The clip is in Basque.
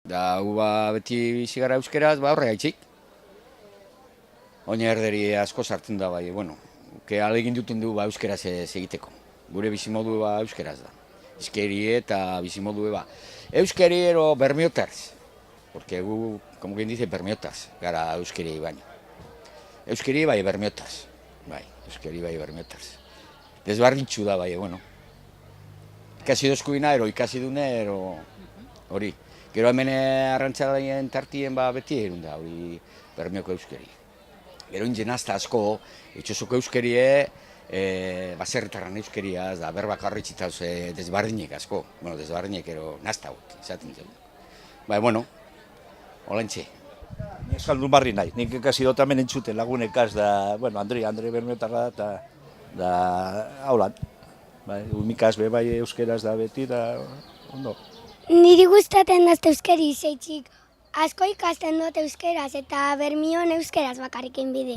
Da, gu beti bizi gara euskeraz, horre gaitxik. Oina erderi asko sartzen da bai, bueno, alegin duten du euskeraz ez egiteko. Gure bizimodu euskeraz da. Euskeri eta bizimodu Euskeri ero bermiotarz. Porque gu, como quien dice, bermiotarz, gara euskeri baino. Euskeri bai bermiotarz. Bai, euskeri bai bermiotarz. Desbarditxu da bai, bueno. Ikasi dozkuina ero, ikasi dune ero hori. Gero hemen arrantzalaien tartien beti erun da, hori bermioko euskeri. Gero ingen azta asko, itxosoko euskerie, baserritarran euskeria, da berbak harritxita desbardinek asko. Bueno, desbardinek ero nazta hau, izaten zen. Bai, bueno, holantxe. Ni eskaldun barri nahi, nik ikasi dut hemen entzuten lagunekaz da, bueno, Andre Bermiotarra da haulan. Bai, umikaz be bai euskeraz da beti, da ondo. Niri gustatzen dazte euskeri zeitzik. Asko ikasten dut euskeraz eta Bermion euskeraz bakarrikin bide.